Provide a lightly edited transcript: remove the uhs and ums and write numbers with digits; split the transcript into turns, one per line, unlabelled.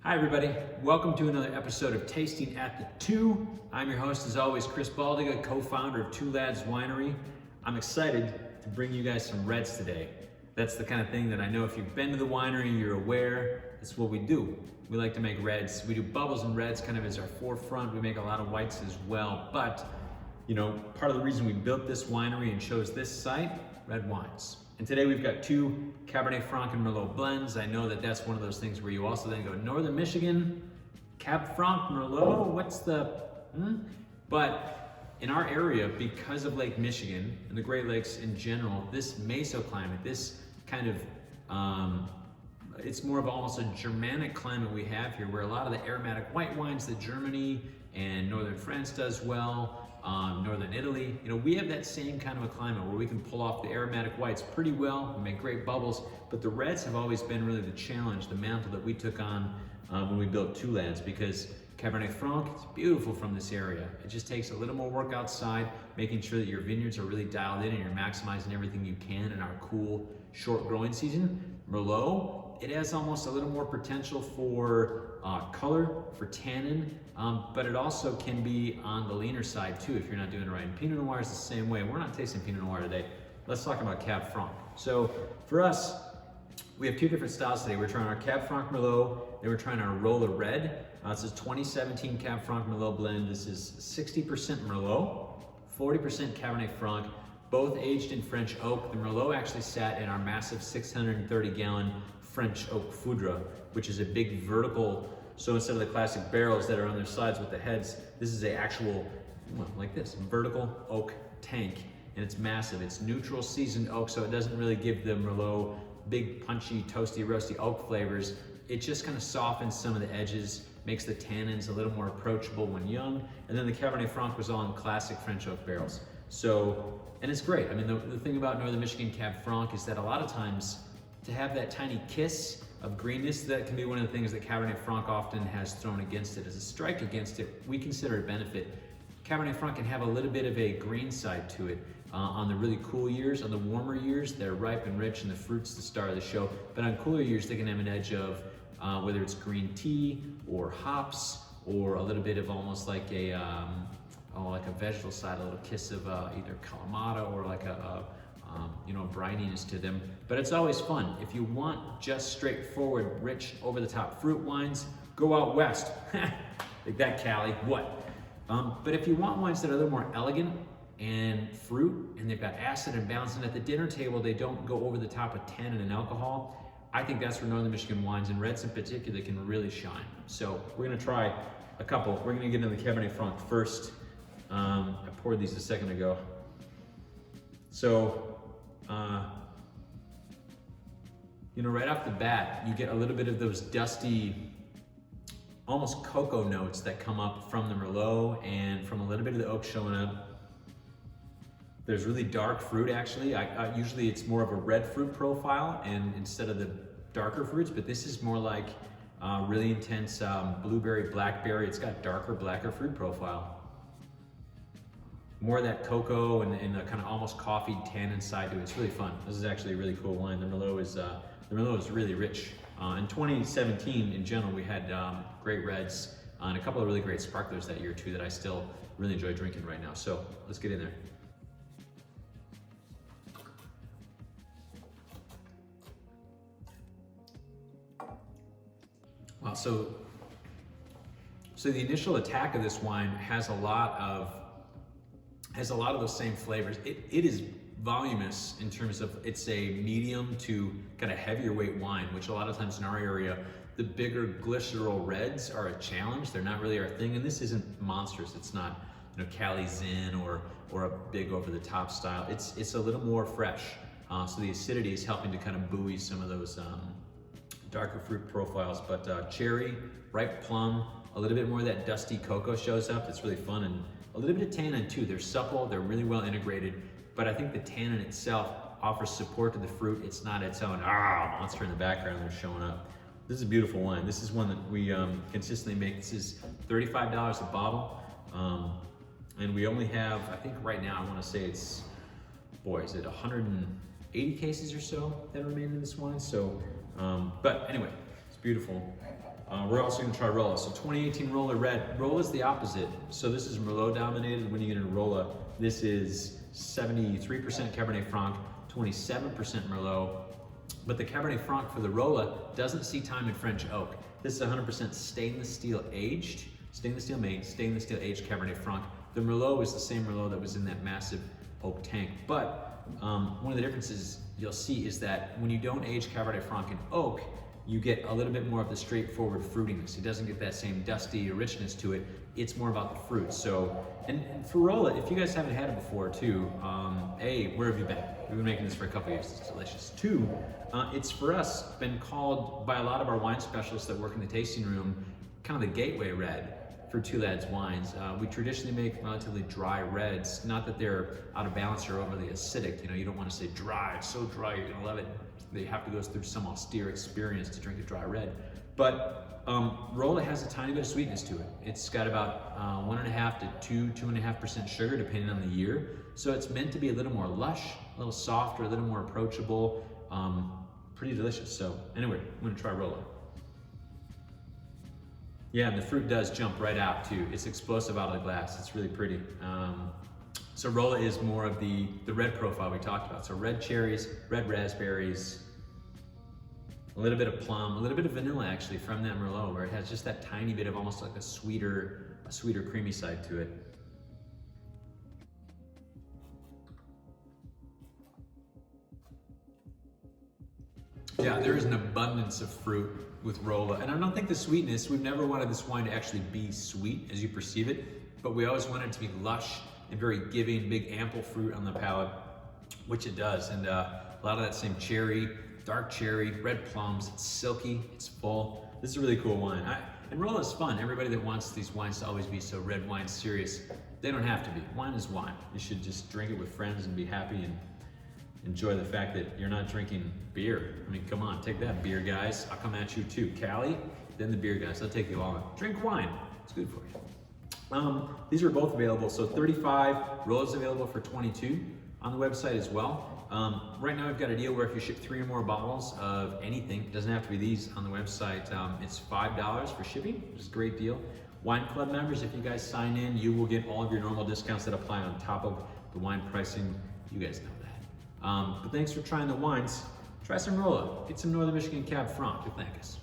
Hi everybody, welcome to another episode of Tasting at the Two. I'm your host as always, Chris BALDYGA, co-founder of Two Lads Winery. I'm excited to bring you guys some reds today. That's the kind of thing that I know if you've been to the winery, you're aware. That's what we do. We like to make reds. We do bubbles and reds kind of as our forefront. We make a lot of whites as well, but you know, part of the reason we built this winery and chose this site, red wines. And today we've got two Cabernet Franc and Merlot blends. I know that that's one of those things where you also then go, Northern Michigan, Cab Franc, Merlot, what's the, But in our area, because of Lake Michigan and the Great Lakes in general, this mesoclimate, this kind of, it's more of almost a Germanic climate we have here, where a lot of the aromatic white wines that Germany and Northern France does well, Northern Italy, you know, we have that same kind of a climate where we can pull off the aromatic whites pretty well, we make great bubbles, but the reds have always been really the challenge, the mantle that we took on when we built Two Lads, because Cabernet Franc is beautiful from this area. It just takes a little more work outside, making sure that your vineyards are really dialed in and you're maximizing everything you can in our cool, short growing season. Merlot, it has almost a little more potential for color, for tannin, but it also can be on the leaner side too if you're not doing it right. And Pinot Noir is the same way. We're not tasting Pinot Noir today. Let's talk about Cab Franc. So for us, we have two different styles today. We're trying our Cab Franc Merlot, then we're trying our Rola Red. This is 2017 Cab Franc Merlot blend. This is 60% Merlot, 40% Cabernet Franc, both aged in French oak. The Merlot actually sat in our massive 630-gallon French oak foudre, which is a big vertical. So instead of the classic barrels that are on their sides with the heads, this is a actual, well, like this, vertical oak tank, and it's massive. It's neutral seasoned oak, so it doesn't really give the Merlot big punchy, toasty, roasty oak flavors. It just kind of softens some of the edges, makes the tannins a little more approachable when young. And then the Cabernet Franc was all in classic French oak barrels. So, and it's great. I mean, the thing about Northern Michigan Cab Franc is that a lot of times to have that tiny kiss of greenness, that can be one of the things that Cabernet Franc often has thrown against it. As a strike against it, we consider a benefit. Cabernet Franc can have a little bit of a green side to it. On the really cool years, on the warmer years, they're ripe and rich and the fruit's the star of the show. But on cooler years, they can have an edge of whether it's green tea or hops or a little bit of almost like a vegetable side, a little kiss of either Kalamata or like a brininess to them. But it's always fun. If you want just straightforward, rich, over-the-top fruit wines, go out west. Like that, Cali, what? But if you want wines that are a little more elegant and fruit, and they've got acid and balance, and at the dinner table, they don't go over the top with tannin and alcohol, I think that's where Northern Michigan wines, and reds in particular, can really shine. So we're gonna try a couple. We're gonna get into the Cabernet Franc first. I poured these a second ago. So, right off the bat, you get a little bit of those dusty, almost cocoa notes that come up from the Merlot and from a little bit of the oak showing up. There's really dark fruit actually. Usually it's more of a red fruit profile and instead of the darker fruits, but this is more like really intense blueberry, blackberry. It's got darker, blacker fruit profile. More of that cocoa and the kind of almost coffee tannin side to it. It's really fun. This is actually a really cool wine. The Merlot is really rich. In 2017, in general, we had great reds and a couple of really great sparklers that year too that I still really enjoy drinking right now. So let's get in there. Wow, so the initial attack of this wine has a lot of those same flavors. It is voluminous in terms of it's a medium to kind of heavier weight wine, which a lot of times in our area, the bigger glycerol reds are a challenge. They're not really our thing, and this isn't monstrous. It's not, Cali Zin or a big over the top style. It's a little more fresh. So the acidity is helping to kind of buoy some of those darker fruit profiles, but cherry, ripe plum, a little bit more of that dusty cocoa shows up. It's really fun, and a little bit of tannin too. They're supple, they're really well integrated, but I think the tannin itself offers support to the fruit. It's not its own monster in the background that's showing up. This is a beautiful wine. This is one that we consistently make. This is $35 a bottle, and we only have, I think right now, I want to say it's, is it 180 cases or so that remain in this wine. So, but anyway, it's beautiful. We're also gonna try Rola. So 2018 Rola Red. Rola is the opposite. So this is Merlot dominated. When you get into Rola, this is 73% Cabernet Franc, 27% Merlot. But the Cabernet Franc for the Rola doesn't see time in French oak. This is 100% stainless steel aged, stainless steel made, stainless steel aged Cabernet Franc. The Merlot is the same Merlot that was in that massive oak tank. But one of the differences you'll see is that when you don't age Cabernet Franc in oak, you get a little bit more of the straightforward fruitiness. It doesn't get that same dusty richness to it. It's more about the fruit. So, and for Rola, if you guys haven't had it before too, A, where have you been? We've been making this for a couple years, it's delicious. Two, it's for us been called by a lot of our wine specialists that work in the tasting room, kind of the gateway red for Two Lads wines. We traditionally make relatively dry reds, not that they're out of balance or overly acidic. You know, you don't want to say dry, it's so dry you're gonna love it. They have to go through some austere experience to drink a dry red. But Rola has a tiny bit of sweetness to it. It's got about 1.5 to 2.5% sugar depending on the year. So it's meant to be a little more lush, a little softer, a little more approachable, pretty delicious. So anyway, I'm gonna try Rola. Yeah, and the fruit does jump right out too. It's explosive out of the glass. It's really pretty. So Rola is more of the red profile we talked about. So red cherries, red raspberries, a little bit of plum, a little bit of vanilla actually from that Merlot, where it has just that tiny bit of almost like a sweeter creamy side to it. Yeah, there is an abundance of fruit with Rola. And I don't think the sweetness, we've never wanted this wine to actually be sweet as you perceive it, but we always want it to be lush and very giving, big ample fruit on the palate, which it does. And a lot of that same cherry, dark cherry, red plums, it's silky, it's full. This is a really cool wine. And Rola is fun. Everybody that wants these wines to always be so red wine serious, they don't have to be. Wine is wine. You should just drink it with friends and be happy and enjoy the fact that you're not drinking beer. I mean, come on, take that, beer guys. I'll come at you too. Cali, then the beer guys. I'll take you all in. Drink wine. It's good for you. These are both available. So 35, Rola's available for 22 on the website as well. Right now we've got a deal where if you ship 3 or more bottles of anything, it doesn't have to be these on the website, it's $5 for shipping, which is a great deal. Wine Club members, if you guys sign in, you will get all of your normal discounts that apply on top of the wine pricing. You guys know that. But thanks for trying the wines. Try some Rola. Get some Northern Michigan Cab Franc to thank us.